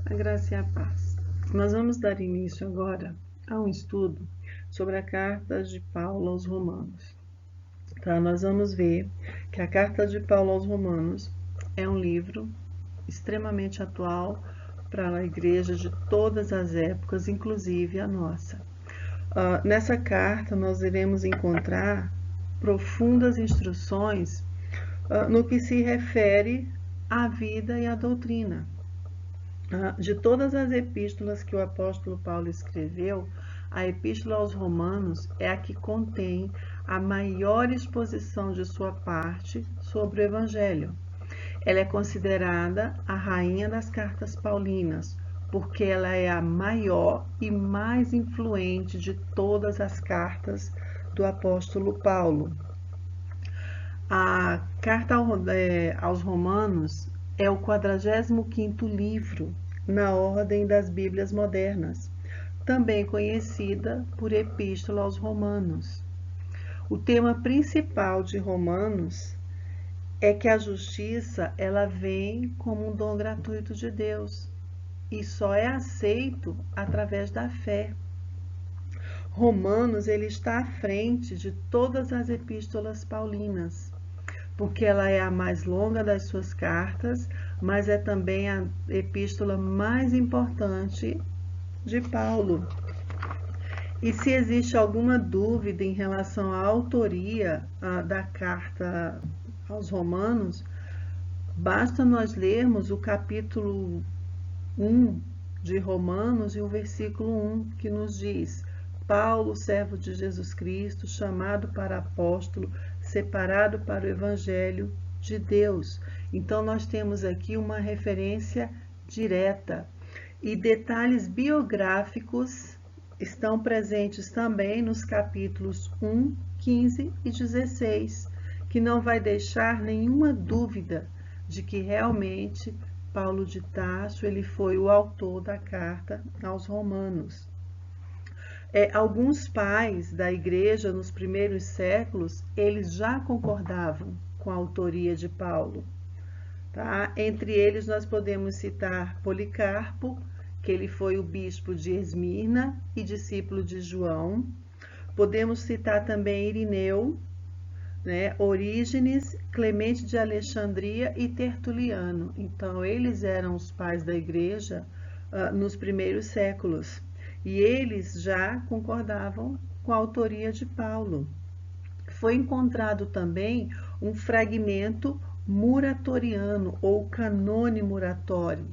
A graça e a paz. Nós vamos dar início agora a um estudo sobre a carta de Paulo aos Romanos. Tá? Nós vamos ver que a carta de Paulo aos Romanos é um livro extremamente atual para a igreja de todas as épocas, inclusive a nossa. Nessa carta nós iremos encontrar profundas instruções no que se refere à vida e à doutrina. De todas as epístolas que o apóstolo Paulo escreveu, a epístola aos Romanos é a que contém a maior exposição de sua parte sobre o Evangelho. Ela é considerada a rainha das cartas paulinas, porque ela é a maior e mais influente de todas as cartas do apóstolo Paulo. A carta aos Romanos é o 45º livro na ordem das Bíblias modernas, também conhecida por Epístola aos Romanos. O tema principal de Romanos é que a justiça ela vem como um dom gratuito de Deus e só é aceito através da fé. Romanos ele está à frente de todas as epístolas paulinas, porque ela é a mais longa das suas cartas, mas é também a epístola mais importante de Paulo. E se existe alguma dúvida em relação à autoria da carta aos Romanos, basta nós lermos o capítulo 1 de Romanos e o versículo 1, que nos diz: Paulo, servo de Jesus Cristo, chamado para apóstolo, separado para o Evangelho de Deus. Então, nós temos aqui uma referência direta. E detalhes biográficos estão presentes também nos capítulos 1, 15 e 16, que não vai deixar nenhuma dúvida de que realmente Paulo de Tarso ele foi o autor da carta aos Romanos. Alguns pais da igreja nos primeiros séculos, eles já concordavam com a autoria de Paulo. Tá? Entre eles nós podemos citar Policarpo, que ele foi o bispo de Esmirna e discípulo de João. Podemos citar também Irineu, Orígenes, Clemente de Alexandria e Tertuliano. Então, eles eram os pais da igreja nos primeiros séculos. E eles já concordavam com a autoria de Paulo. Foi encontrado também um fragmento muratoriano ou canone muratório,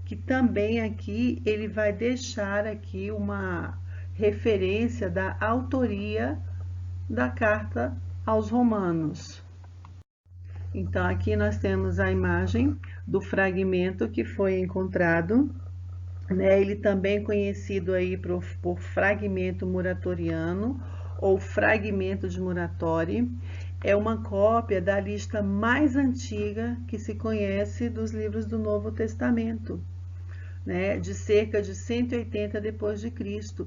que também aqui ele vai deixar aqui uma referência da autoria da carta aos Romanos. Então aqui nós temos a imagem do fragmento que foi encontrado. Ele também conhecido aí por fragmento muratoriano ou fragmento de Muratori, é uma cópia da lista mais antiga que se conhece dos livros do Novo Testamento, de cerca de 180 depois de Cristo.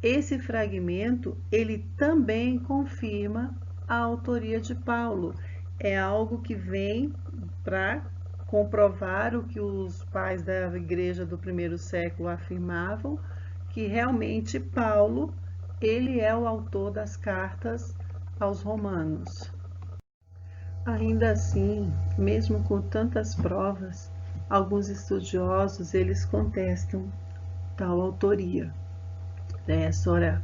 Esse fragmento, ele também confirma a autoria de Paulo. É algo que vem para comprovar o que os pais da igreja do primeiro século afirmavam, que realmente Paulo, ele é o autor das cartas aos Romanos. Ainda assim, mesmo com tantas provas, alguns estudiosos, eles contestam tal autoria.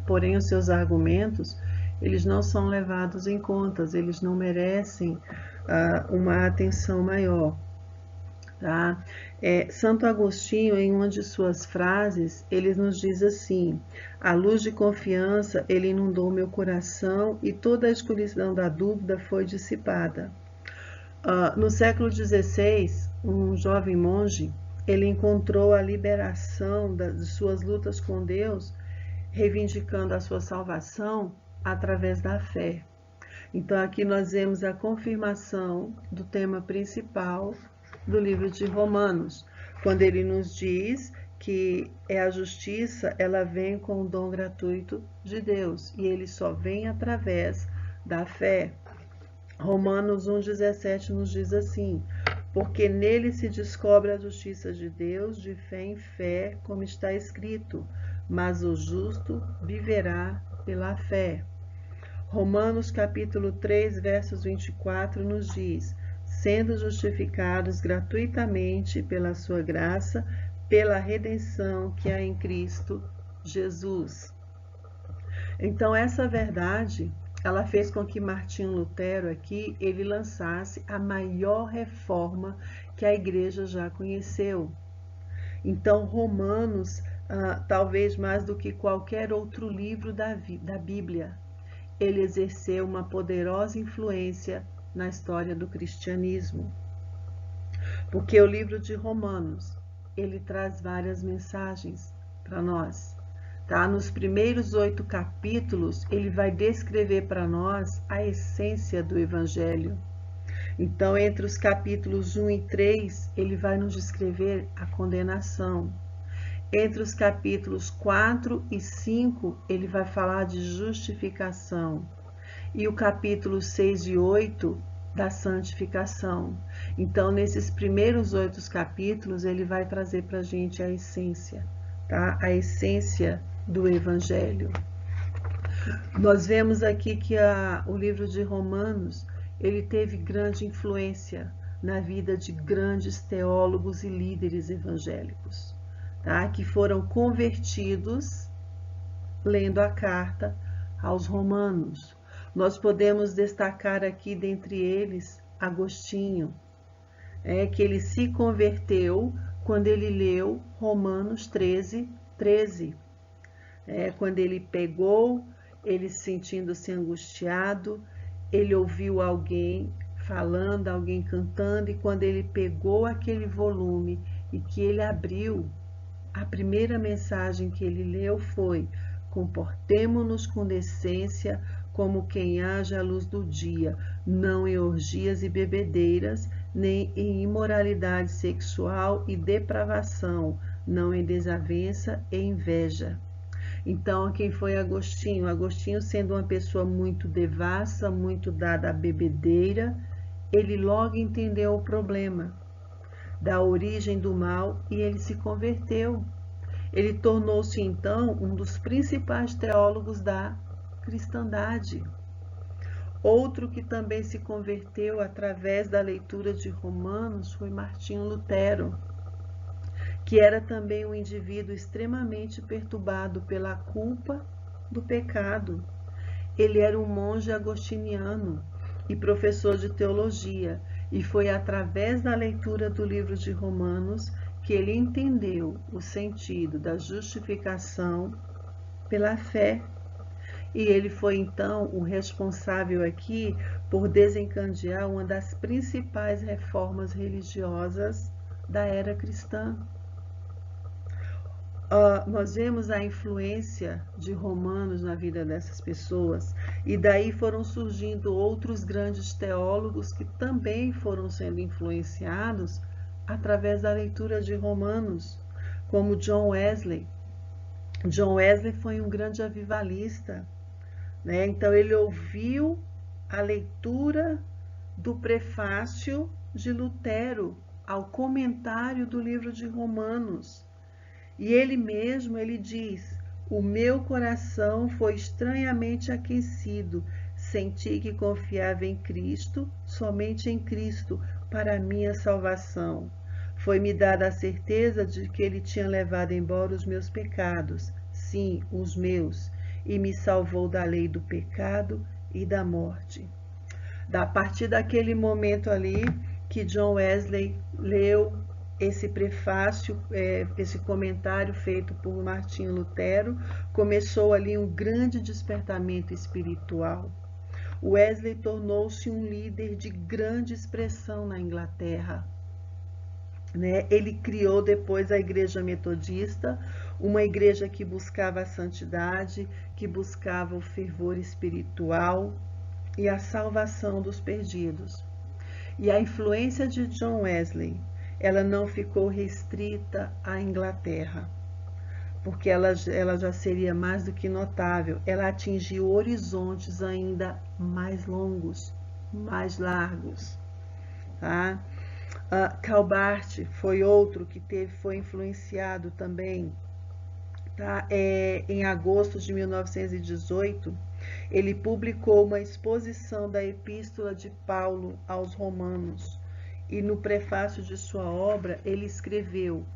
Porém, os seus argumentos, eles não são levados em conta, eles não merecem uma atenção maior. Tá? Santo Agostinho, em uma de suas frases, ele nos diz assim: a luz de confiança ele inundou meu coração e toda a escuridão da dúvida foi dissipada. No século XVI, um jovem monge, ele encontrou a liberação de suas lutas com Deus, reivindicando a sua salvação através da fé. Então aqui nós vemos a confirmação do tema principal do livro de Romanos, quando ele nos diz que a justiça, ela vem com o dom gratuito de Deus, e ele só vem através da fé. Romanos 1,17 nos diz assim: porque nele se descobre a justiça de Deus de fé em fé, como está escrito, mas o justo viverá pela fé. Romanos capítulo 3, versos 24 nos diz: sendo justificados gratuitamente pela sua graça, pela redenção que há em Cristo Jesus. Então essa verdade, ela fez com que Martinho Lutero aqui, ele lançasse a maior reforma que a igreja já conheceu. Então Romanos, talvez mais do que qualquer outro livro da Bíblia, ele exerceu uma poderosa influência na história do cristianismo. Porque o livro de Romanos, ele traz várias mensagens para nós. Tá? Nos primeiros 8 capítulos, ele vai descrever para nós a essência do Evangelho. Então, entre os capítulos 1 e 3, ele vai nos descrever a condenação. Entre os capítulos 4 e 5, ele vai falar de justificação. E o capítulo 6 e 8, da santificação. Então, nesses primeiros 8 capítulos, ele vai trazer para a gente a essência, tá? A essência do Evangelho. Nós vemos aqui que o livro de Romanos, ele teve grande influência na vida de grandes teólogos e líderes evangélicos, tá? Que foram convertidos lendo a carta aos Romanos. Nós podemos destacar aqui dentre eles Agostinho, que ele se converteu quando ele leu Romanos 13, 13. Quando ele pegou, ele sentindo-se angustiado, ele ouviu alguém falando, alguém cantando, e quando ele pegou aquele volume e que ele abriu, a primeira mensagem que ele leu foi: comportemo-nos com decência, como quem age à luz do dia, não em orgias e bebedeiras, nem em imoralidade sexual e depravação, não em desavença e inveja. Então, quem foi Agostinho? Agostinho, sendo uma pessoa muito devassa, muito dada à bebedeira, ele logo entendeu o problema da origem do mal e ele se converteu. Ele tornou-se, então, um dos principais teólogos da cristandade. Outro que também se converteu através da leitura de Romanos foi Martinho Lutero, que era também um indivíduo extremamente perturbado pela culpa do pecado. Ele era um monge agostiniano e professor de teologia, e foi através da leitura do livro de Romanos que ele entendeu o sentido da justificação pela fé. E ele foi então o responsável aqui por desencadear uma das principais reformas religiosas da era cristã. Nós vemos a influência de Romanos na vida dessas pessoas, e daí foram surgindo outros grandes teólogos que também foram sendo influenciados através da leitura de Romanos, como John Wesley. John Wesley foi um grande avivalista, né? Então ele ouviu a leitura do prefácio de Lutero ao comentário do livro de Romanos. E ele mesmo, ele diz: o meu coração foi estranhamente aquecido, senti que confiava em Cristo, somente em Cristo, para a minha salvação. Foi-me dada a certeza de que ele tinha levado embora os meus pecados, sim, os meus, e me salvou da lei do pecado e da morte. A partir daquele momento ali que John Wesley leu esse prefácio, esse comentário feito por Martinho Lutero, começou ali um grande despertamento espiritual. Wesley tornou-se um líder de grande expressão na Inglaterra, né? Ele criou depois a Igreja Metodista, uma igreja que buscava a santidade, que buscava o fervor espiritual e a salvação dos perdidos. E a influência de John Wesley, ela não ficou restrita à Inglaterra, porque ela já seria mais do que notável. Ela atingiu horizontes ainda mais longos, mais largos, tá? Calbart foi outro que foi influenciado também. Tá? Em agosto de 1918, ele publicou uma exposição da Epístola de Paulo aos Romanos, e no prefácio de sua obra ele escreveu: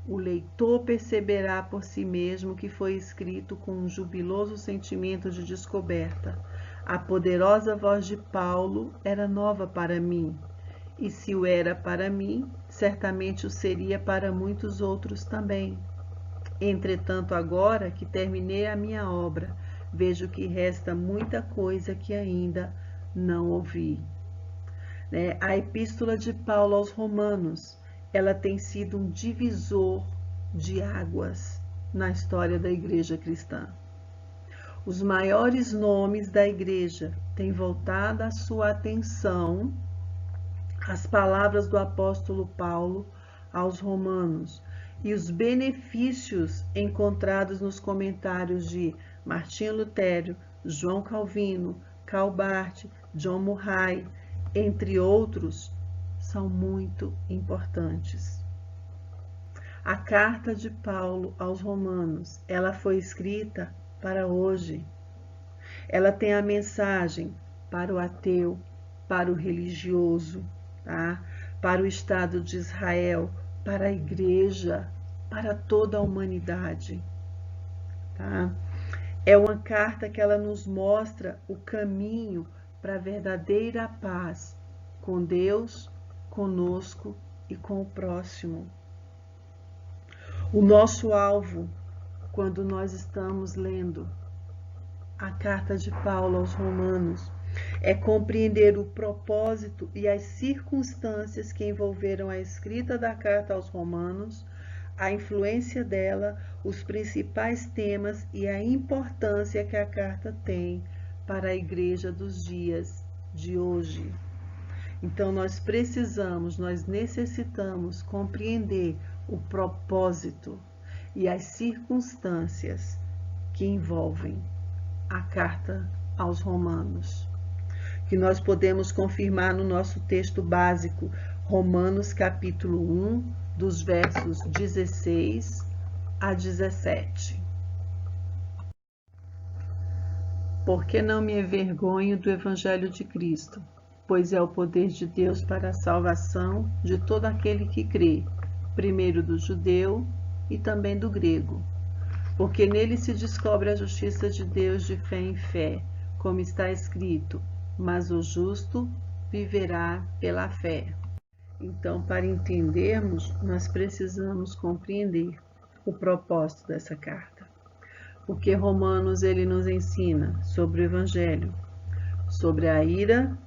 o leitor perceberá por si mesmo que foi escrito com um jubiloso sentimento de descoberta. A poderosa voz de Paulo era nova para mim, e se o era para mim, certamente o seria para muitos outros também. Entretanto, agora que terminei a minha obra, vejo que resta muita coisa que ainda não ouvi. A Epístola de Paulo aos Romanos, ela tem sido um divisor de águas na história da igreja cristã. Os maiores nomes da igreja têm voltado a sua atenção às palavras do apóstolo Paulo aos Romanos e os benefícios encontrados nos comentários de Martinho Lutero, João Calvino, Calbart, John Murray, entre outros, são muito importantes. A carta de Paulo aos Romanos, ela foi escrita para hoje. Ela tem a mensagem para o ateu, para o religioso, tá? Para o Estado de Israel, para a igreja, para toda a humanidade. Tá? É uma carta que ela nos mostra o caminho para a verdadeira paz com Deus, conosco e com o próximo. O nosso alvo, quando nós estamos lendo a carta de Paulo aos Romanos, é compreender o propósito e as circunstâncias que envolveram a escrita da carta aos Romanos, a influência dela, os principais temas e a importância que a carta tem para a igreja dos dias de hoje. Então nós necessitamos compreender o propósito e as circunstâncias que envolvem a carta aos Romanos, que nós podemos confirmar no nosso texto básico, Romanos capítulo 1, dos versos 16 a 17. Porque não me envergonho do Evangelho de Cristo, pois é o poder de Deus para a salvação de todo aquele que crê, primeiro do judeu e também do grego. Porque nele se descobre a justiça de Deus de fé em fé, como está escrito, mas o justo viverá pela fé. Então, para entendermos, nós precisamos compreender o propósito dessa carta. Porque Romanos ele nos ensina sobre o Evangelho, sobre a ira,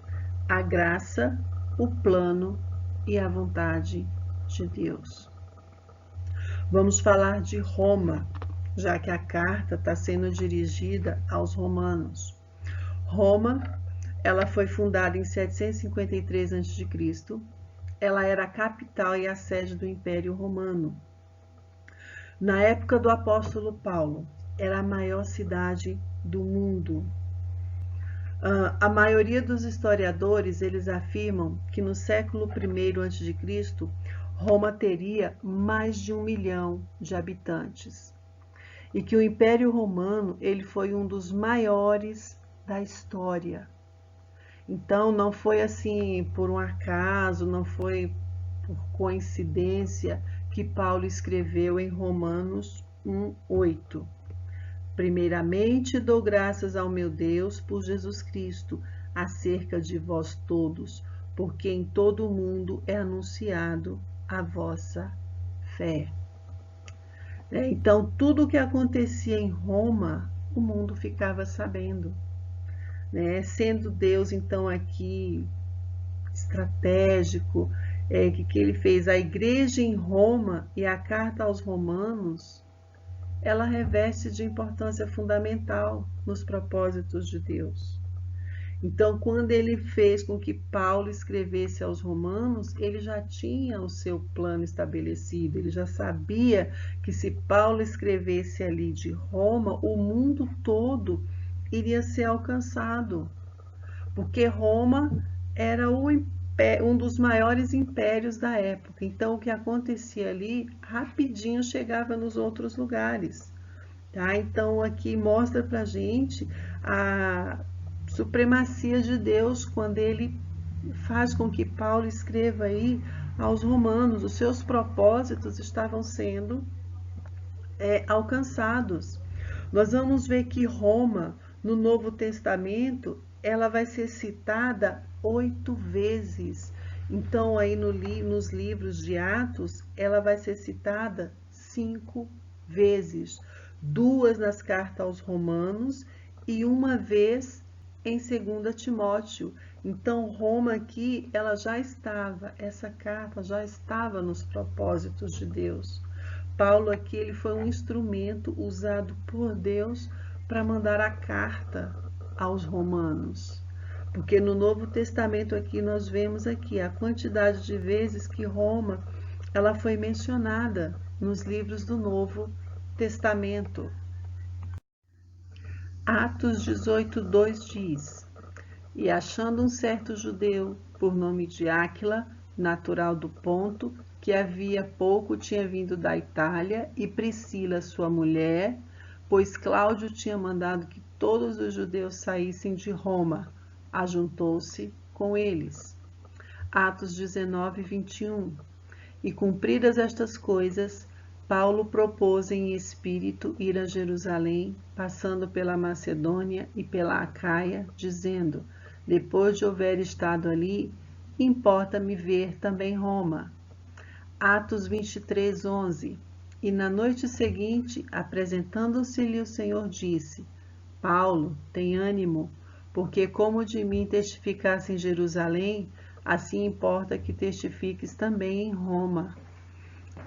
a graça, o plano e a vontade de Deus. Vamos falar de Roma, já que a carta está sendo dirigida aos romanos. Roma, ela foi fundada em 753 a.C., ela era a capital e a sede do Império Romano. Na época do apóstolo Paulo, era a maior cidade do mundo. A maioria dos historiadores, eles afirmam que no século I a.C., Roma teria mais de 1 milhão de habitantes. E que o Império Romano, ele foi um dos maiores da história. Então, não foi assim por um acaso, não foi por coincidência que Paulo escreveu em Romanos 1:8. Primeiramente, dou graças ao meu Deus por Jesus Cristo, acerca de vós todos, porque em todo o mundo é anunciado a vossa fé. Então, tudo o que acontecia em Roma, o mundo ficava sabendo. Sendo Deus, então, aqui estratégico, que ele fez a igreja em Roma e a carta aos romanos, ela reveste de importância fundamental nos propósitos de Deus. Então, quando ele fez com que Paulo escrevesse aos romanos, ele já tinha o seu plano estabelecido, ele já sabia que se Paulo escrevesse ali de Roma, o mundo todo iria ser alcançado, porque Roma era o um dos maiores impérios da época. Então, o que acontecia ali, rapidinho chegava nos outros lugares. Tá? Então, aqui mostra pra gente a supremacia de Deus quando ele faz com que Paulo escreva aí aos romanos. Os seus propósitos estavam sendo alcançados. Nós vamos ver que Roma, no Novo Testamento, ela vai ser citada 8 vezes. Então, aí nos livros de Atos, ela vai ser citada 5 vezes. 2 nas cartas aos Romanos e 1 vez em 2 Timóteo. Então, Roma aqui, ela já estava, essa carta já estava nos propósitos de Deus. Paulo aqui, ele foi um instrumento usado por Deus para mandar a carta aos romanos. Porque no Novo Testamento aqui nós vemos aqui a quantidade de vezes que Roma ela foi mencionada nos livros do Novo Testamento. Atos 18:2 diz: E achando um certo judeu, por nome de Áquila, natural do Ponto, que havia pouco tinha vindo da Itália, e Priscila, sua mulher, pois Cláudio tinha mandado que todos os judeus saíssem de Roma, ajuntou-se com eles. Atos 19:21. E cumpridas estas coisas, Paulo propôs em espírito ir a Jerusalém, passando pela Macedônia e pela Acaia, dizendo: depois de houver estado ali, importa-me ver também Roma. Atos 23:11. E na noite seguinte, apresentando-se-lhe o Senhor, disse: Paulo, tem ânimo, porque como de mim testificasse em Jerusalém, assim importa que testifiques também em Roma.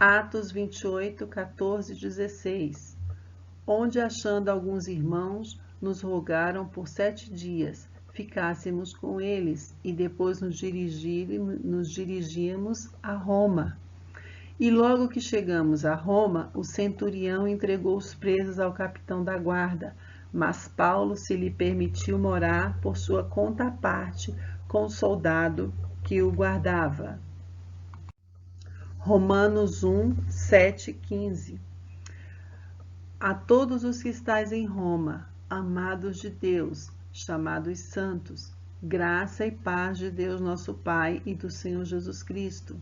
Atos 28:14-16. Onde, achando alguns irmãos, nos rogaram por 7 dias, ficássemos com eles, e depois nos dirigíamos a Roma. E logo que chegamos a Roma, o centurião entregou os presos ao capitão da guarda, mas Paulo se lhe permitiu morar por sua conta à parte com o soldado que o guardava. Romanos 1:7-15. A todos os que estáis em Roma, amados de Deus, chamados santos, graça e paz de Deus nosso Pai e do Senhor Jesus Cristo.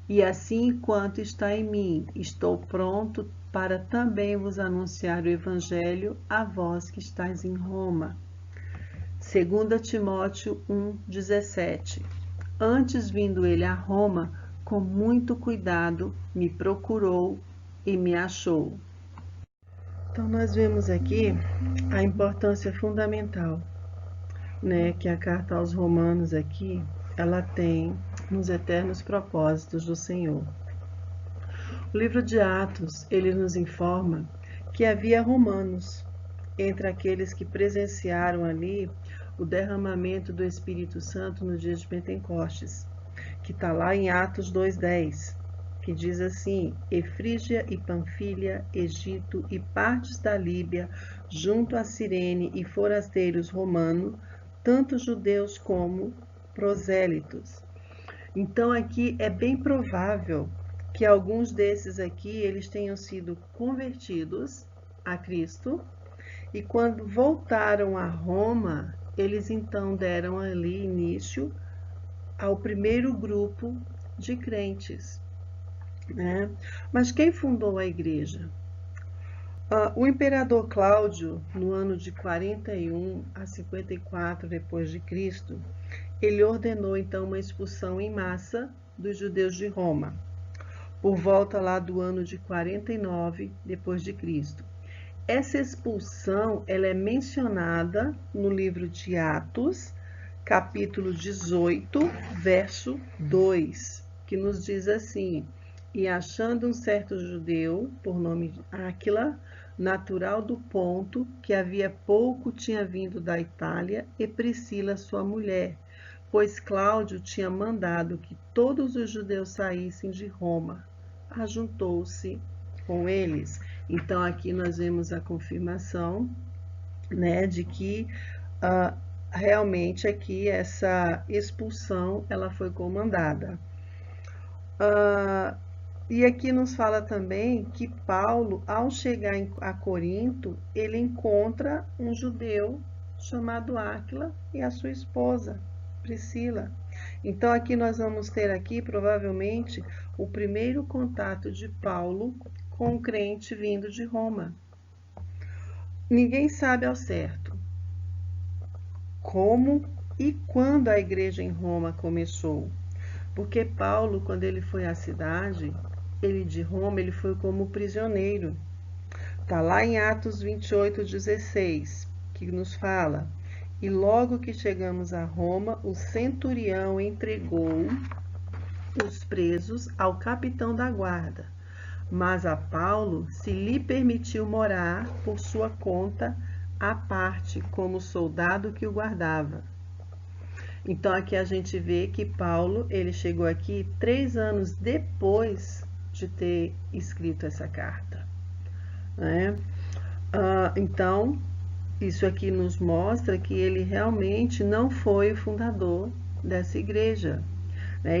E assim, enquanto está em mim, estou pronto para também vos anunciar o Evangelho a vós que estáis em Roma. 2 Timóteo 1:17. Antes, vindo ele a Roma, com muito cuidado, me procurou e me achou. Então, nós vemos aqui a importância fundamental, né, que a carta aos Romanos aqui, ela tem nos eternos propósitos do Senhor. O livro de Atos, ele nos informa que havia romanos entre aqueles que presenciaram ali o derramamento do Espírito Santo no dia de Pentecostes, que está lá em Atos 2:10, que diz assim: Efrígia e Panfilha, Egito e partes da Líbia, junto a Cirene e forasteiros romanos, tanto judeus como prosélitos. Então aqui é bem provável que alguns desses aqui eles tenham sido convertidos a Cristo e quando voltaram a Roma, eles então deram ali início ao primeiro grupo de crentes, né? Mas quem fundou a igreja? O imperador Cláudio, no ano de 41 a 54 depois de Cristo, ele ordenou então uma expulsão em massa dos judeus de Roma, por volta lá do ano de 49 depois de Cristo. Essa expulsão, ela é mencionada no livro de Atos, capítulo 18, verso 2, que nos diz assim: E achando um certo judeu, por nome de Áquila, natural do Ponto, que havia pouco tinha vindo da Itália, e Priscila, sua mulher, pois Cláudio tinha mandado que todos os judeus saíssem de Roma, ajuntou-se com eles. Então aqui nós vemos a confirmação, né, de que realmente aqui essa expulsão ela foi comandada. E aqui nos fala também que Paulo, ao chegar a Corinto, ele encontra um judeu chamado Áquila e a sua esposa, Priscila. Então aqui nós vamos ter aqui provavelmente o primeiro contato de Paulo com um crente vindo de Roma. Ninguém sabe ao certo como e quando a igreja em Roma começou. Porque Paulo, quando ele foi à cidade, de Roma, ele foi como prisioneiro. Está lá em Atos 28:16, que nos fala: e logo que chegamos a Roma, o centurião entregou os presos ao capitão da guarda, mas a Paulo se lhe permitiu morar por sua conta à parte, como soldado que o guardava. Então aqui a gente vê que Paulo, ele chegou aqui 3 anos depois de ter escrito essa carta, né? Então, isso aqui nos mostra que ele realmente não foi o fundador dessa igreja, né?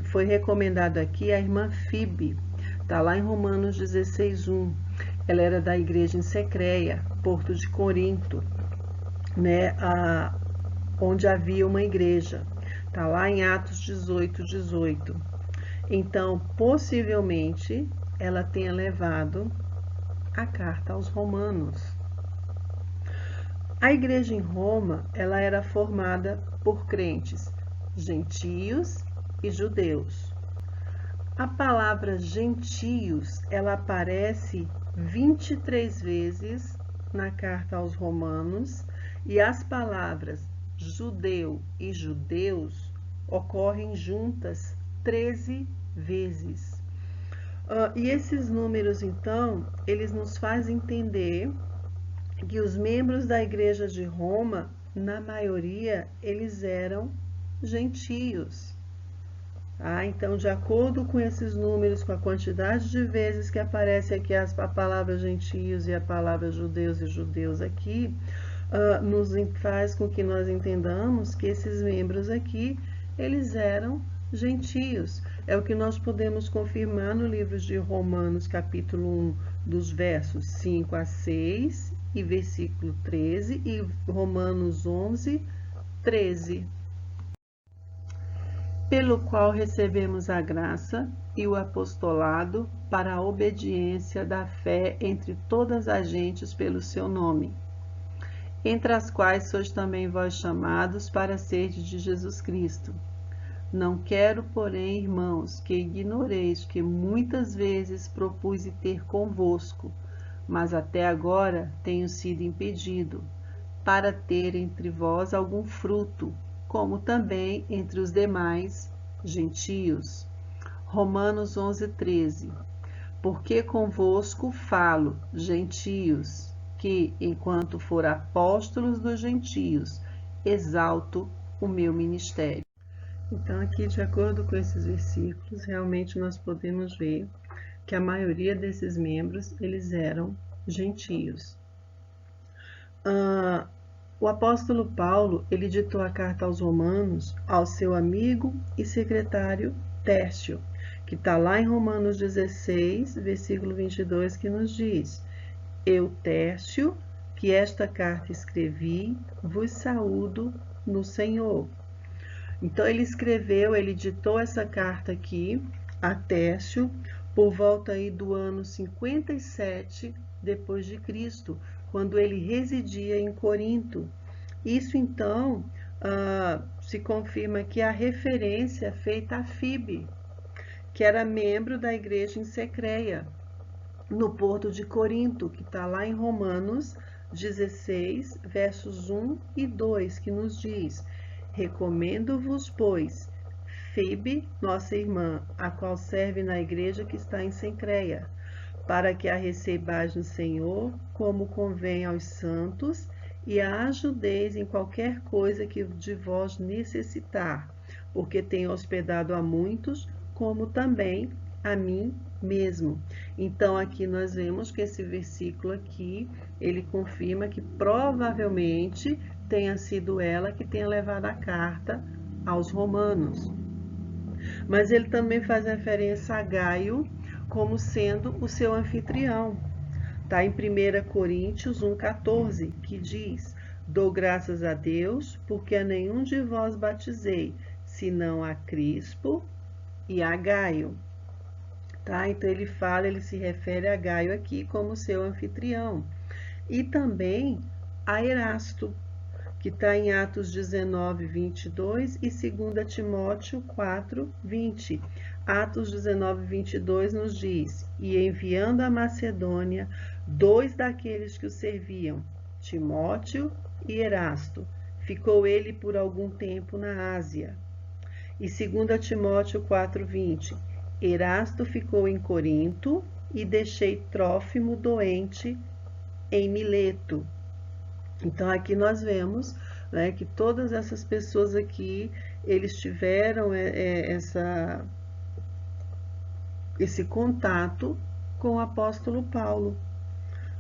Foi recomendado aqui a irmã Fibe, está lá em Romanos 16:1. Ela era da igreja em Secreia, Porto de Corinto, né? Onde havia uma igreja. Está lá em Atos 18:18. Então, possivelmente, ela tenha levado a carta aos romanos. A igreja em Roma, ela era formada por crentes gentios e judeus. A palavra gentios, ela aparece 23 vezes na carta aos romanos e as palavras judeu e judeus ocorrem juntas 13 vezes. E esses números, então, eles nos fazem entender que os membros da igreja de Roma, na maioria, eles eram gentios. Então, de acordo com esses números, com a quantidade de vezes que aparece aqui a palavra gentios e a palavra judeus e judeus aqui, nos faz com que nós entendamos que esses membros aqui, eles eram gentios. É o que nós podemos confirmar no livro de Romanos, capítulo 1, dos versos 5 a 6 e versículo 13, e Romanos 11, 13. Pelo qual recebemos a graça e o apostolado para a obediência da fé entre todas as gentes pelo seu nome, entre as quais sois também vós chamados para serdes de Jesus Cristo. Não quero, porém, irmãos, que ignoreis que muitas vezes propus ter convosco, mas até agora tenho sido impedido, para ter entre vós algum fruto, como também entre os demais gentios. Romanos 11:13. Porque convosco falo, gentios, que, enquanto for apóstolos dos gentios, exalto o meu ministério. Então, aqui, de acordo com esses versículos, realmente nós podemos ver que a maioria desses membros, eles eram gentios. O apóstolo Paulo, ele ditou a carta aos Romanos ao seu amigo e secretário Tércio, que está lá em Romanos 16, versículo 22, que nos diz: eu, Tércio, que esta carta escrevi, vos saúdo no Senhor. Então ele ditou essa carta aqui a Tércio por volta aí do ano 57 depois de Cristo, quando ele residia em Corinto. Isso então se confirma que a referência feita a Fibe, que era membro da igreja em Secreia, no porto de Corinto, que está lá em Romanos 16, versos 1 e 2, que nos diz: recomendo-vos, pois, Fibe, nossa irmã, a qual serve na igreja que está em Secreia, para que a recebais no Senhor, como convém aos santos, e a ajudeis em qualquer coisa que de vós necessitar, porque tenho hospedado a muitos, como também a mim mesmo. Então aqui nós vemos que esse versículo aqui, ele confirma que provavelmente tenha sido ela que tenha levado a carta aos romanos. Mas ele também faz referência a Gaio como sendo o seu anfitrião. Está em 1 Coríntios 1,14, que diz: Dou graças a Deus, porque a nenhum de vós batizei, senão a Crispo e a Gaio. Tá? Então ele se refere a Gaio aqui como seu anfitrião. E também a Erasto, que está em Atos 19, 22 e 2 Timóteo 4, 20. Atos 19, 22 nos diz: E enviando a Macedônia 2 daqueles que o serviam, Timóteo e Erasto, ficou ele por algum tempo na Ásia. E 2 Timóteo 4, 20. Erasto ficou em Corinto e deixei Trófimo doente em Mileto. Então aqui nós vemos, né, que todas essas pessoas aqui, eles tiveram esse contato com o apóstolo Paulo.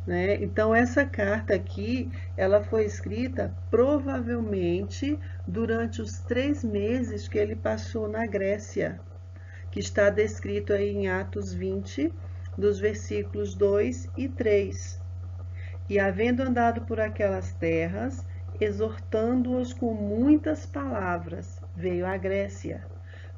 Né? Então essa carta aqui, ela foi escrita provavelmente durante os 3 meses que ele passou na Grécia, que está descrito aí em Atos 20, dos versículos 2 e 3. E havendo andado por aquelas terras, exortando-os com muitas palavras, veio à Grécia,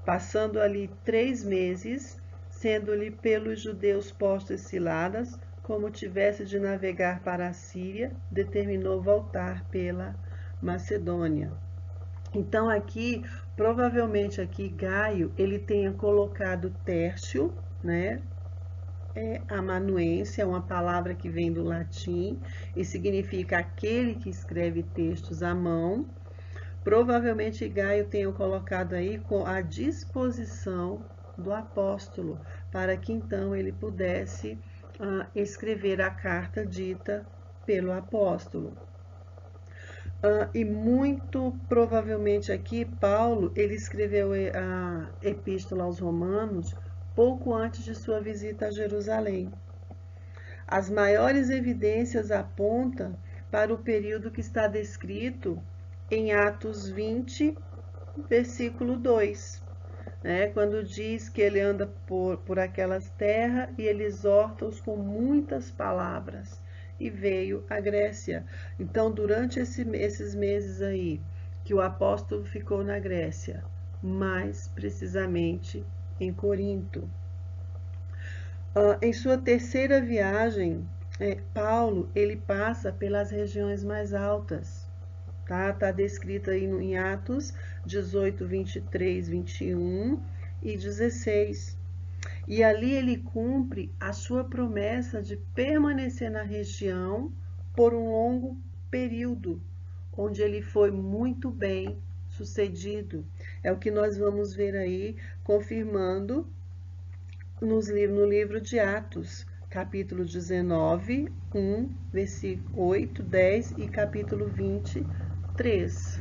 passando ali 3 meses, sendo-lhe pelos judeus postas ciladas, como tivesse de navegar para a Síria, determinou voltar pela Macedônia. Então aqui, provavelmente aqui, Gaio, ele tenha colocado Tércio, né? Amanuense é uma palavra que vem do latim e significa aquele que escreve textos à mão. Provavelmente Gaio tenha colocado aí com a disposição do apóstolo, para que então ele pudesse escrever a carta dita pelo apóstolo. E muito provavelmente aqui Paulo, ele escreveu a epístola aos Romanos pouco antes de sua visita a Jerusalém. As maiores evidências apontam para o período que está descrito em Atos 20, versículo 2, né? Quando diz que ele anda por aquelas terras e ele exorta-os com muitas palavras e veio à Grécia. Então, durante esses meses aí que o apóstolo ficou na Grécia, mais precisamente em Corinto. Em sua terceira viagem, Paulo ele passa pelas regiões mais altas. Tá descrito aí em Atos 18, 23, 21 e 16. E ali ele cumpre a sua promessa de permanecer na região por um longo período, onde ele foi muito bem sucedido. É o que nós vamos ver aí, confirmando no livro de Atos, capítulo 19, 1, versículo 8, 10 e capítulo 23.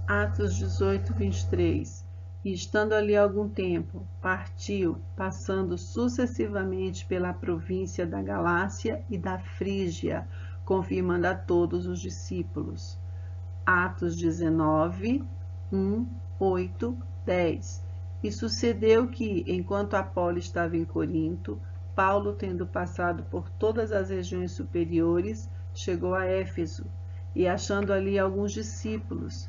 Atos 18, 23. E estando ali algum tempo, partiu, passando sucessivamente pela província da Galácia e da Frígia, confirmando a todos os discípulos. Atos 19, 1, 8, 10. E sucedeu que, enquanto Apolo estava em Corinto, Paulo, tendo passado por todas as regiões superiores, chegou a Éfeso, e achando ali alguns discípulos,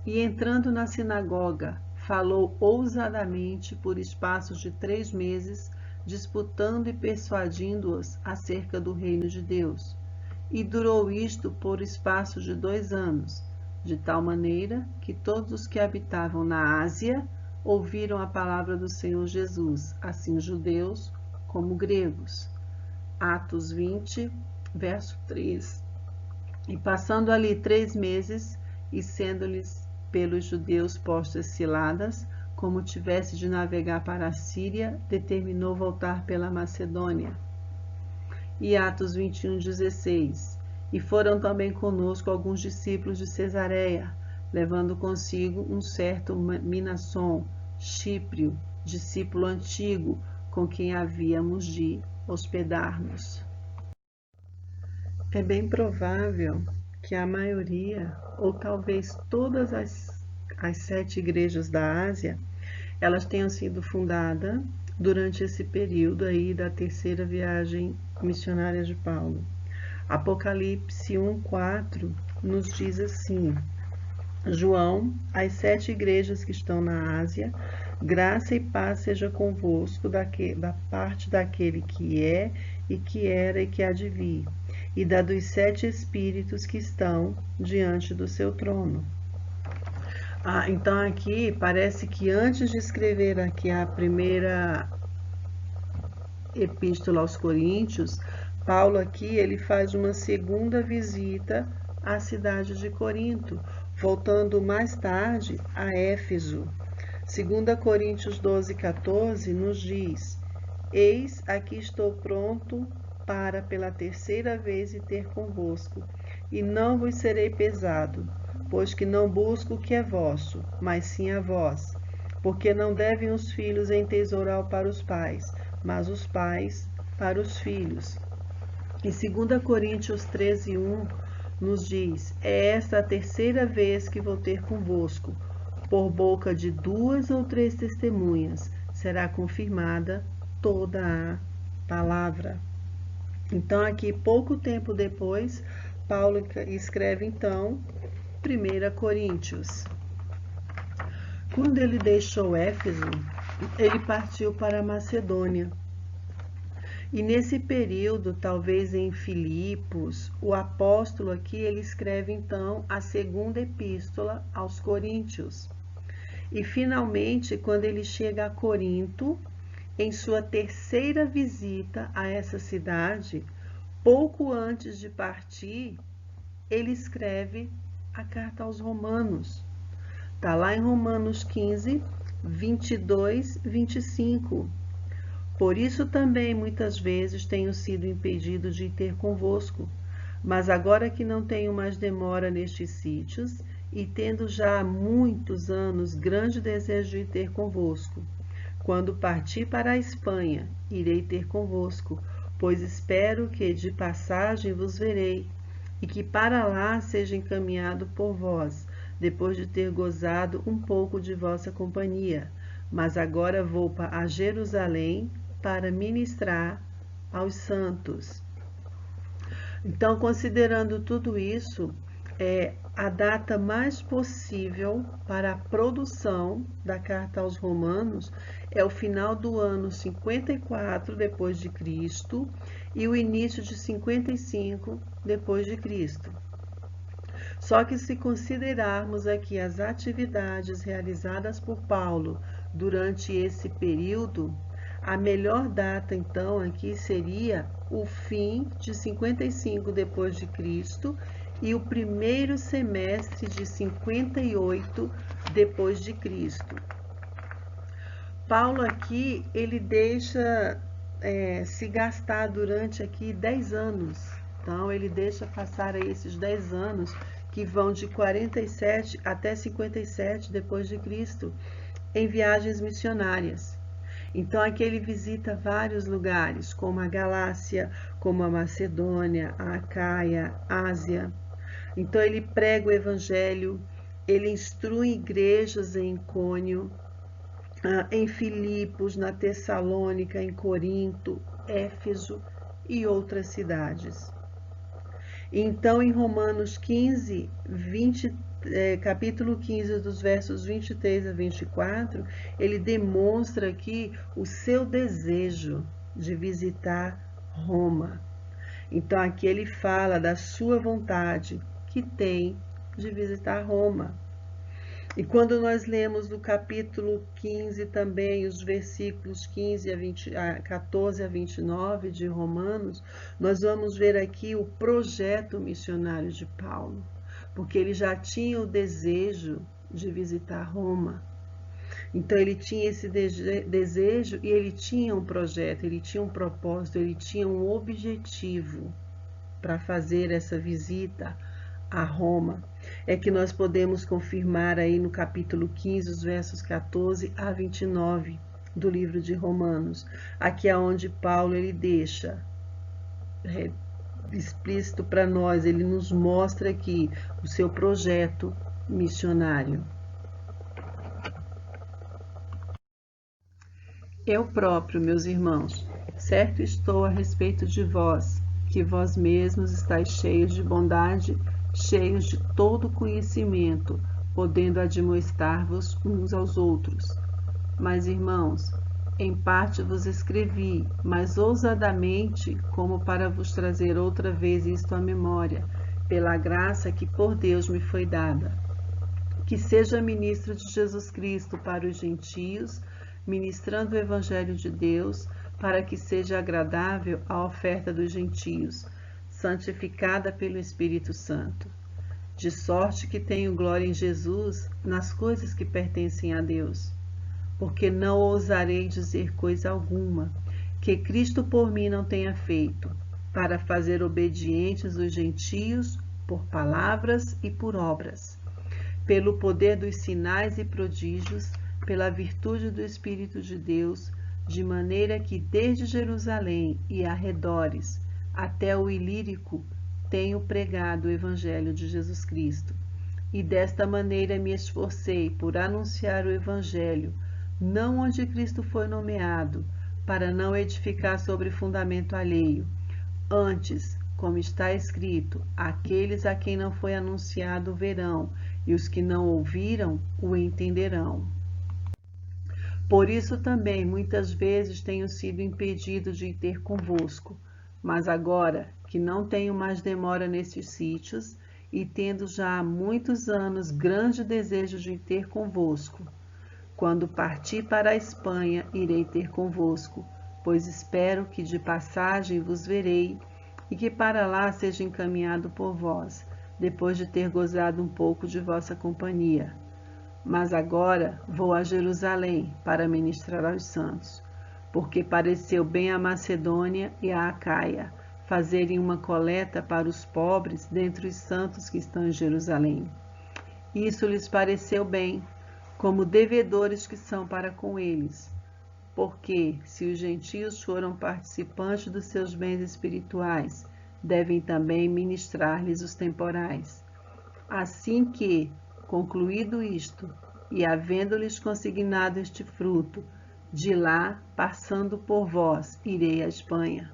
e entrando na sinagoga, falou ousadamente por espaços de 3 meses, disputando e persuadindo-os acerca do reino de Deus. E durou isto por espaço de 2 anos, de tal maneira que todos os que habitavam na Ásia ouviram a palavra do Senhor Jesus, assim judeus como gregos. Atos 20, verso 3. E passando ali 3 meses, e sendo-lhes pelos judeus postas ciladas, como tivesse de navegar para a Síria, determinou voltar pela Macedônia. E Atos 21, 16. E foram também conosco alguns discípulos de Cesareia, levando consigo um certo Minasson, Chiprio, discípulo antigo, com quem havíamos de hospedar-nos. É bem provável que a maioria, ou talvez todas as 7 igrejas da Ásia, elas tenham sido fundadas durante esse período aí da terceira viagem missionária de Paulo. Apocalipse 1:4 nos diz assim: João, às 7 igrejas que estão na Ásia, graça e paz seja convosco da parte daquele que é, e que era, e que há de vir, e da dos 7 espíritos que estão diante do seu trono. Então aqui parece que antes de escrever aqui a primeira epístola aos Coríntios, Paulo aqui ele faz uma segunda visita à cidade de Corinto, voltando mais tarde a Éfeso. 2 Coríntios 12:14 nos diz: Eis, aqui estou pronto para pela terceira vez ir ter convosco, e não vos serei pesado, pois que não busco o que é vosso, mas sim a vós. Porque não devem os filhos entesourar para os pais, mas os pais para os filhos. E 2 Coríntios 13:1 nos diz: É esta a terceira vez que vou ter convosco, por boca de 2 ou 3 testemunhas será confirmada toda a palavra. Então, aqui, pouco tempo depois, Paulo escreve, então, 1 Coríntios. Quando ele deixou Éfeso, ele partiu para a Macedônia. E nesse período, talvez em Filipos, o apóstolo aqui, ele escreve, então, a segunda epístola aos Coríntios. E, finalmente, quando ele chega a Corinto, em sua terceira visita a essa cidade, pouco antes de partir, ele escreve a carta aos Romanos. Está lá em Romanos 15, 22, 25. Por isso também muitas vezes tenho sido impedido de ir ter convosco, mas agora que não tenho mais demora nestes sítios, e tendo já há muitos anos grande desejo de ir ter convosco, quando partir para a Espanha, irei ter convosco, pois espero que de passagem vos verei, e que para lá seja encaminhado por vós, depois de ter gozado um pouco de vossa companhia. Mas agora vou a Jerusalém para ministrar aos santos. Então, considerando tudo isso, a data mais possível para a produção da carta aos Romanos é o final do ano 54 depois de Cristo e o início de 55 depois de Cristo. Só que se considerarmos aqui as atividades realizadas por Paulo durante esse período, a melhor data então aqui seria o fim de 55 depois de Cristo e o primeiro semestre de 58 depois de Cristo. Paulo aqui, ele deixa se gastar durante aqui 10 anos. Então, ele deixa passar aí esses 10 anos que vão de 47 até 57 depois de Cristo em viagens missionárias. Então, aqui ele visita vários lugares, como a Galácia, como a Macedônia, a Acaia, a Ásia. Então, ele prega o evangelho, ele instrui igrejas em Icônio, em Filipos, na Tessalônica, em Corinto, Éfeso e outras cidades. Então, em Romanos 15, capítulo 15, dos versos 23 a 24, ele demonstra aqui o seu desejo de visitar Roma. Então, aqui ele fala da sua vontade que tem de visitar Roma. E quando nós lemos no capítulo 15 também os versículos 14 a 29 de Romanos, nós vamos ver aqui o projeto missionário de Paulo, porque ele já tinha o desejo de visitar Roma. Então ele tinha esse desejo e ele tinha um projeto, ele tinha um propósito, ele tinha um objetivo para fazer essa visita a Roma. É que nós podemos confirmar aí no capítulo 15, os versos 14 a 29 do livro de Romanos. Aqui é onde Paulo ele deixa explícito para nós, ele nos mostra aqui o seu projeto missionário. Eu próprio, meus irmãos, certo estou a respeito de vós, que vós mesmos estáis cheios de bondade, cheios de todo conhecimento, podendo admoestar-vos uns aos outros. Mas, irmãos, em parte vos escrevi, mas ousadamente, como para vos trazer outra vez isto à memória, pela graça que por Deus me foi dada. Que seja ministro de Jesus Cristo para os gentios, ministrando o Evangelho de Deus, para que seja agradável a oferta dos gentios, santificada pelo Espírito Santo. De sorte que tenho glória em Jesus nas coisas que pertencem a Deus. Porque não ousarei dizer coisa alguma que Cristo por mim não tenha feito, para fazer obedientes os gentios por palavras e por obras, pelo poder dos sinais e prodígios, pela virtude do Espírito de Deus, de maneira que desde Jerusalém e arredores até o Ilírico tenho pregado o Evangelho de Jesus Cristo. E desta maneira me esforcei por anunciar o Evangelho, não onde Cristo foi nomeado, para não edificar sobre fundamento alheio. Antes, como está escrito, aqueles a quem não foi anunciado verão, e os que não ouviram o entenderão. Por isso também muitas vezes tenho sido impedido de ir ter convosco, mas agora que não tenho mais demora nesses sítios, e tendo já há muitos anos grande desejo de ir ter convosco, quando partir para a Espanha, irei ter convosco, pois espero que de passagem vos verei, e que para lá seja encaminhado por vós, depois de ter gozado um pouco de vossa companhia. Mas agora vou a Jerusalém para ministrar aos santos, porque pareceu bem a Macedônia e a Acaia fazerem uma coleta para os pobres dentre os santos que estão em Jerusalém. Isso lhes pareceu bem, como devedores que são para com eles, porque, se os gentios foram participantes dos seus bens espirituais, devem também ministrar-lhes os temporais. Assim que, concluído isto, e havendo-lhes consignado este fruto, de lá, passando por vós, irei à Espanha.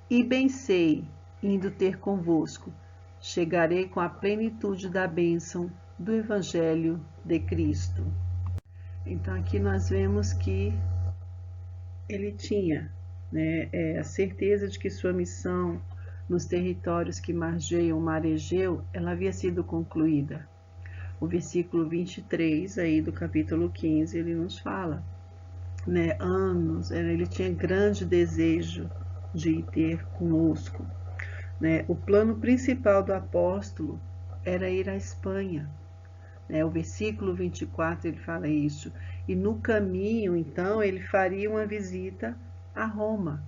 E bem sei, indo ter convosco, chegarei com a plenitude da bênção do Evangelho de Cristo. Então aqui nós vemos que ele tinha, a certeza de que sua missão nos territórios que margeiam o mar Egeu, ela havia sido concluída. O versículo 23 aí do capítulo 15, ele nos fala, anos, ele tinha grande desejo de ir ter conosco. O plano principal do apóstolo era ir à Espanha. O versículo 24 ele fala isso. E no caminho, então, ele faria uma visita a Roma.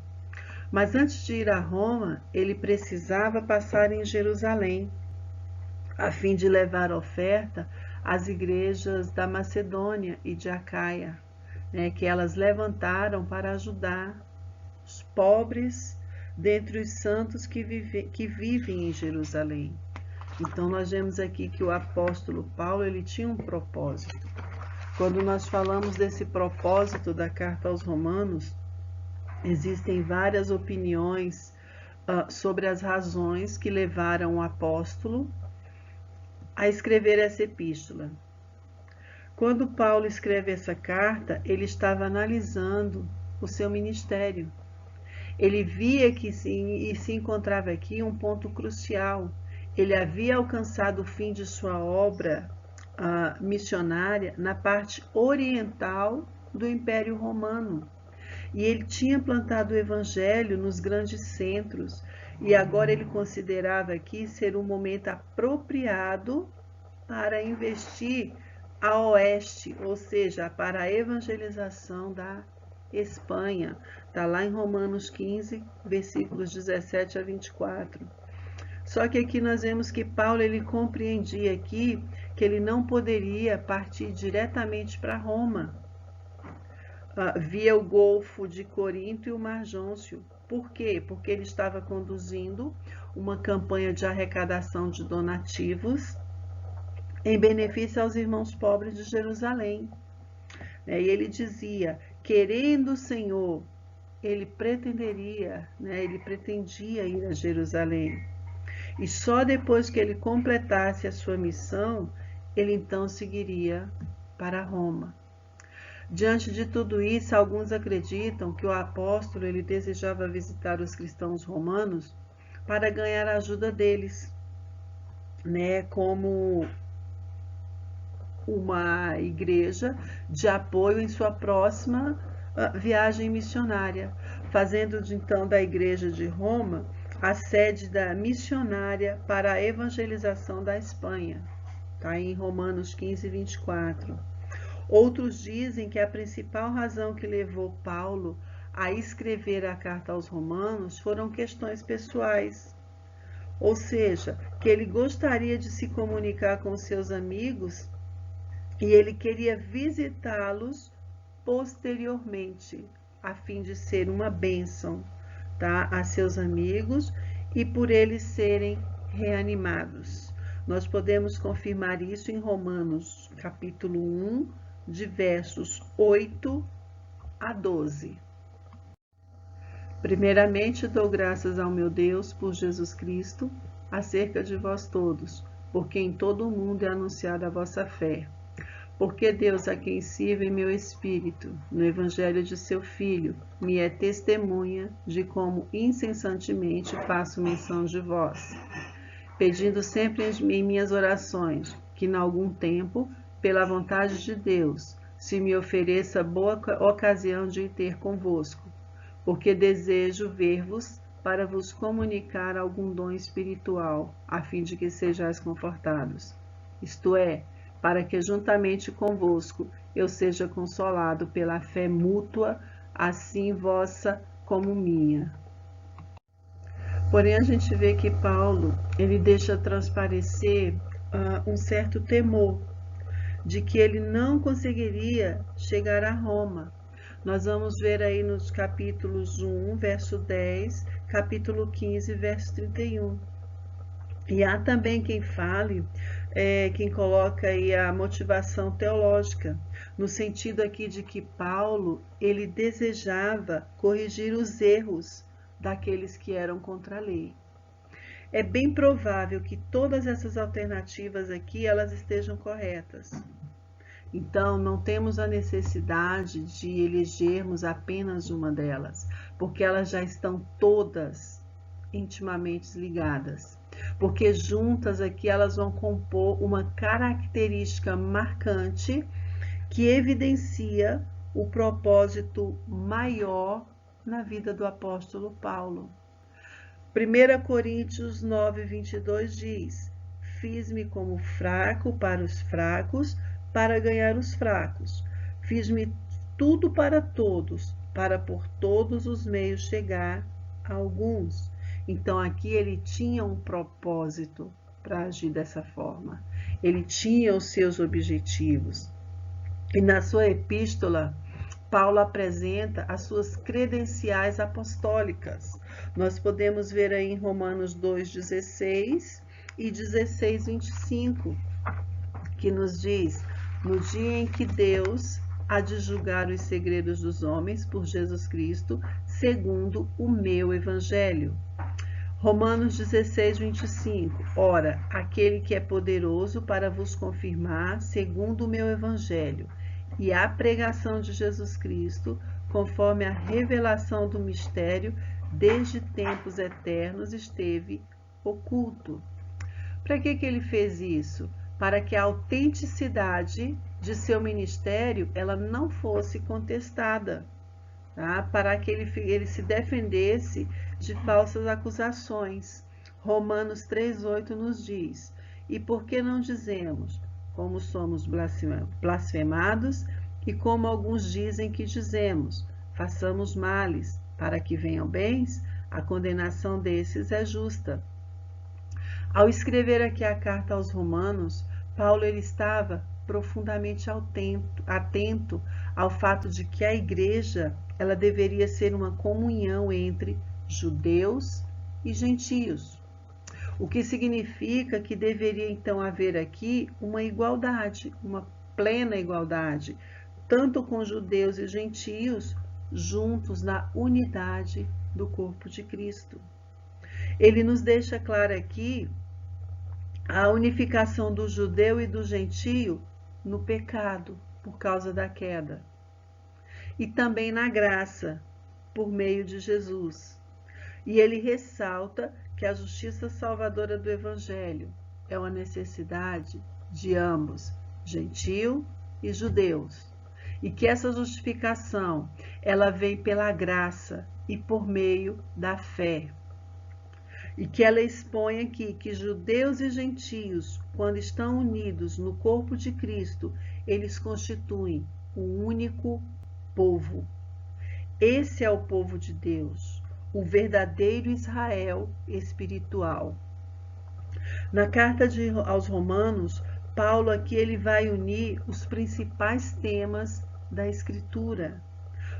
Mas antes de ir a Roma, ele precisava passar em Jerusalém, a fim de levar oferta às igrejas da Macedônia e de Acaia, que elas levantaram para ajudar os pobres dentre os santos que vivem em Jerusalém. Então nós vemos aqui que o apóstolo Paulo ele tinha um propósito. Quando nós falamos desse propósito da carta aos Romanos, existem várias opiniões sobre as razões que levaram o apóstolo a escrever essa epístola. Quando Paulo escreve essa carta, ele estava analisando o seu ministério. Ele via que se encontrava aqui um ponto crucial. Ele havia alcançado o fim de sua obra missionária na parte oriental do Império Romano. E ele tinha plantado o evangelho nos grandes centros, e agora ele considerava aqui ser um momento apropriado para investir a oeste, ou seja, para a evangelização da Espanha. Está lá em Romanos 15, versículos 17 a 24. Só que aqui nós vemos que Paulo ele compreendia aqui que ele não poderia partir diretamente para Roma, via o Golfo de Corinto e o Mar Jôncio. Por quê? Porque ele estava conduzindo uma campanha de arrecadação de donativos em benefício aos irmãos pobres de Jerusalém. E ele dizia, querendo o Senhor, ele pretendia ir a Jerusalém. E só depois que ele completasse a sua missão, ele então seguiria para Roma. Diante de tudo isso, alguns acreditam que o apóstolo ele desejava visitar os cristãos romanos para ganhar a ajuda deles, como uma igreja de apoio em sua próxima viagem missionária, fazendo então da igreja de Roma a sede da missionária para a evangelização da Espanha. Está em Romanos 15, 24. Outros dizem que a principal razão que levou Paulo a escrever a carta aos Romanos foram questões pessoais. Ou seja, que ele gostaria de se comunicar com seus amigos e ele queria visitá-los posteriormente, a fim de ser uma bênção, a seus amigos e por eles serem reanimados. Nós podemos confirmar isso em Romanos, capítulo 1, de versos 8 a 12. Primeiramente, dou graças ao meu Deus por Jesus Cristo, acerca de vós todos, porque em todo o mundo é anunciada a vossa fé. Porque Deus, a quem sirvo em meu espírito, no evangelho de seu Filho, me é testemunha de como incessantemente faço menção de vós, pedindo sempre em minhas orações, que em algum tempo, pela vontade de Deus, se me ofereça boa ocasião de ir ter convosco, porque desejo ver-vos para vos comunicar algum dom espiritual, a fim de que sejais confortados. Isto é, para que juntamente convosco eu seja consolado pela fé mútua, assim vossa como minha. Porém, a gente vê que Paulo, ele deixa transparecer um certo temor de que ele não conseguiria chegar a Roma. Nós vamos ver aí nos capítulos 1, verso 10, capítulo 15, verso 31. E há também quem fale, quem coloca aí a motivação teológica, no sentido aqui de que Paulo, ele desejava corrigir os erros daqueles que eram contra a lei. É bem provável que todas essas alternativas aqui, elas estejam corretas. Então, não temos a necessidade de elegermos apenas uma delas, porque elas já estão todas intimamente ligadas. Porque juntas aqui elas vão compor uma característica marcante que evidencia o propósito maior na vida do apóstolo Paulo. 1 Coríntios 9, 22 diz: fiz-me como fraco para os fracos, para ganhar os fracos. Fiz-me tudo para todos, para por todos os meios chegar a alguns. Então, aqui ele tinha um propósito para agir dessa forma. Ele tinha os seus objetivos. E na sua epístola, Paulo apresenta as suas credenciais apostólicas. Nós podemos ver aí em Romanos 2,16 e 16,25, que nos diz: no dia em que Deus há de julgar os segredos dos homens por Jesus Cristo, segundo o meu evangelho. Romanos 16, 25. Ora, aquele que é poderoso para vos confirmar, segundo o meu evangelho, e a pregação de Jesus Cristo, conforme a revelação do mistério, desde tempos eternos esteve oculto. Para que ele fez isso? Para que a autenticidade de seu ministério ela não fosse contestada, para que ele se defendesse de falsas acusações. Romanos 3,8 nos diz: e por que não dizemos, como somos blasfemados, e como alguns dizem que dizemos, façamos males, para que venham bens? A condenação desses é justa. Ao escrever aqui a carta aos Romanos, Paulo ele estava profundamente atento ao fato de que a igreja ela deveria ser uma comunhão entre judeus e gentios, o que significa que deveria então haver aqui uma igualdade, uma plena igualdade, tanto com judeus e gentios juntos na unidade do corpo de Cristo. Ele nos deixa claro aqui a unificação do judeu e do gentio no pecado, por causa da queda, e também na graça, por meio de Jesus. E ele ressalta que a justiça salvadora do Evangelho é uma necessidade de ambos, gentio e judeus, e que essa justificação ela vem pela graça e por meio da fé. E que ela expõe aqui que judeus e gentios, quando estão unidos no corpo de Cristo, eles constituem um único povo. Esse é o povo de Deus, o verdadeiro Israel espiritual. Na carta aos Romanos, Paulo aqui ele vai unir os principais temas da Escritura,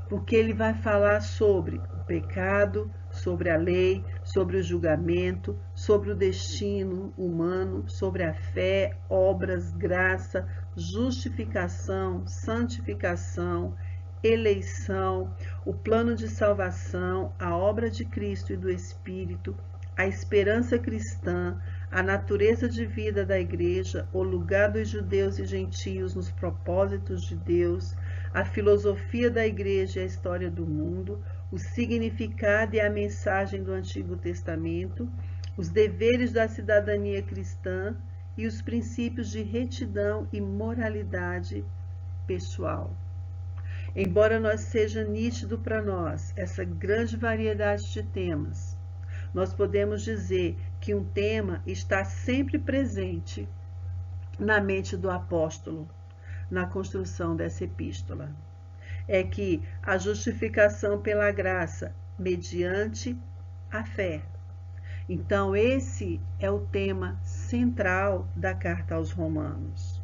porque ele vai falar sobre o pecado, sobre a lei, sobre o julgamento, sobre o destino humano, sobre a fé, obras, graça, justificação, santificação, eleição, o plano de salvação, a obra de Cristo e do Espírito, a esperança cristã, a natureza de vida da igreja, o lugar dos judeus e gentios nos propósitos de Deus, a filosofia da igreja e a história do mundo, o significado e a mensagem do Antigo Testamento, os deveres da cidadania cristã e os princípios de retidão e moralidade pessoal. Embora nós seja nítido para nós essa grande variedade de temas, nós podemos dizer que um tema está sempre presente na mente do apóstolo, na construção dessa epístola. É que a justificação pela graça, mediante a fé. Então, esse é o tema central da carta aos Romanos.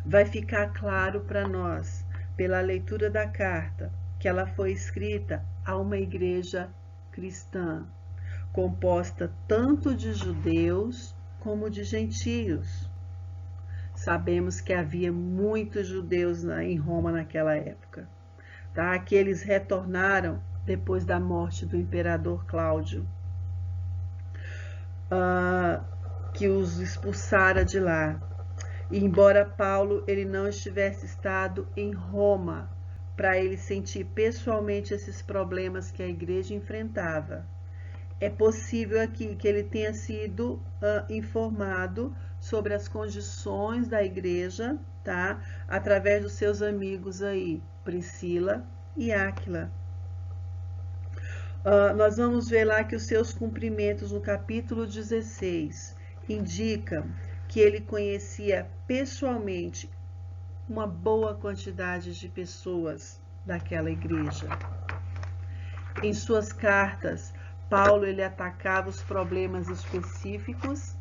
Vai ficar claro para nós, pela leitura da carta, que ela foi escrita a uma igreja cristã, composta tanto de judeus como de gentios. Sabemos que havia muitos judeus em Roma naquela época, tá? Que eles retornaram depois da morte do imperador Cláudio, que os expulsara de lá. E embora Paulo ele não estivesse estado em Roma para ele sentir pessoalmente esses problemas que a igreja enfrentava, é possível aqui que ele tenha sido informado sobre as condições da igreja, tá? Através dos seus amigos aí, Priscila e Áquila. Nós vamos ver lá que os seus cumprimentos no capítulo 16 indicam que ele conhecia pessoalmente uma boa quantidade de pessoas daquela igreja. Em suas cartas, Paulo ele atacava os problemas específicos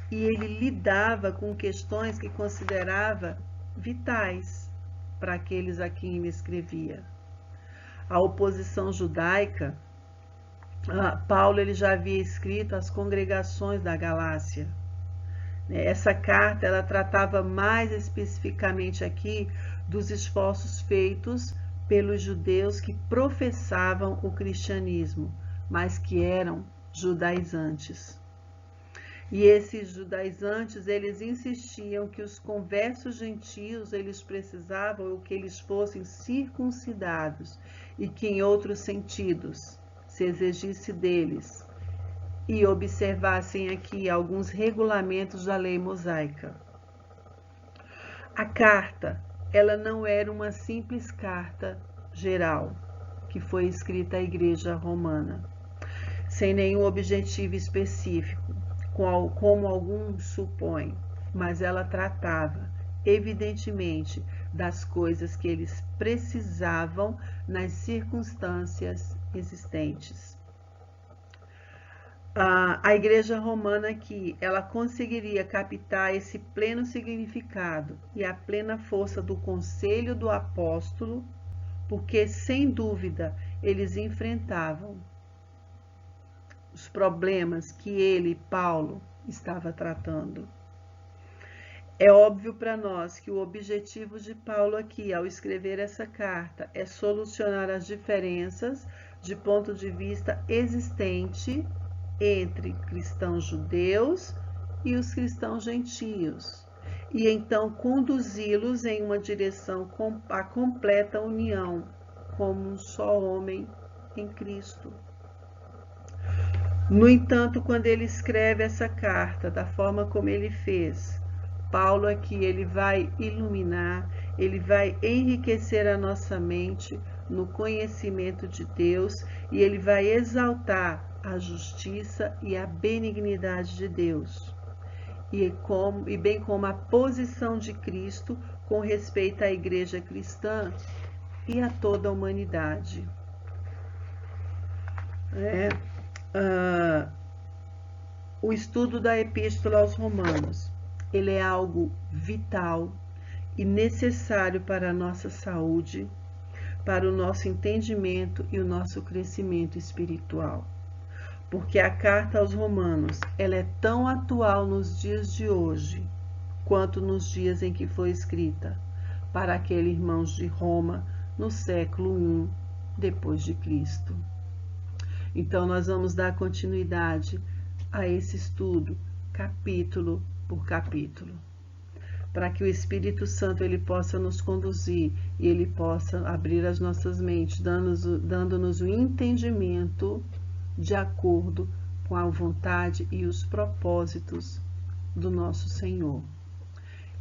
e ele lidava com questões que considerava vitais para aqueles a quem ele escrevia. A oposição judaica, Paulo ele já havia escrito às congregações da Galácia. Essa carta ela tratava mais especificamente aqui dos esforços feitos pelos judeus que professavam o cristianismo, mas que eram judaizantes. E esses judaizantes, eles insistiam que os conversos gentios, eles precisavam que eles fossem circuncidados e que em outros sentidos se exigisse deles e observassem aqui alguns regulamentos da lei mosaica. A carta, ela não era uma simples carta geral que foi escrita à igreja romana, sem nenhum objetivo específico, como alguns supõem, mas ela tratava, evidentemente, das coisas que eles precisavam nas circunstâncias existentes. A igreja romana aqui, ela conseguiria captar esse pleno significado e a plena força do conselho do apóstolo, porque, sem dúvida, eles enfrentavam os problemas que ele, Paulo, estava tratando. É óbvio para nós que o objetivo de Paulo aqui, ao escrever essa carta, é solucionar as diferenças de ponto de vista existente entre cristãos judeus e os cristãos gentios, e então conduzi-los em uma direção à completa união, como um só homem em Cristo. No entanto, quando ele escreve essa carta da forma como ele fez, Paulo aqui ele vai iluminar, ele vai enriquecer a nossa mente no conhecimento de Deus e ele vai exaltar a justiça e a benignidade de Deus, e bem como a posição de Cristo com respeito à igreja cristã e a toda a humanidade. O estudo da Epístola aos Romanos, ele é algo vital e necessário para a nossa saúde, para o nosso entendimento e o nosso crescimento espiritual. Porque a carta aos Romanos, ela é tão atual nos dias de hoje, quanto nos dias em que foi escrita, para aqueles irmãos de Roma, no século I depois de Cristo. Então, nós vamos dar continuidade a esse estudo, capítulo por capítulo, para que o Espírito Santo ele possa nos conduzir e ele possa abrir as nossas mentes, dando-nos o entendimento de acordo com a vontade e os propósitos do nosso Senhor.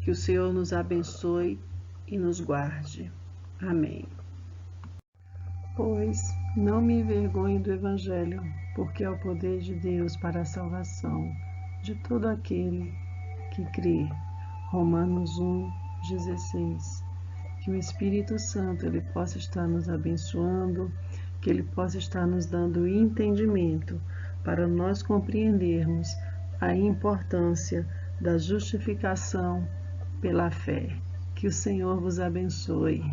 Que o Senhor nos abençoe e nos guarde. Amém. Pois não me envergonhe do Evangelho, porque é o poder de Deus para a salvação de todo aquele que crê. Romanos 1:16. Que o Espírito Santo ele possa estar nos abençoando, que ele possa estar nos dando entendimento para nós compreendermos a importância da justificação pela fé. Que o Senhor vos abençoe.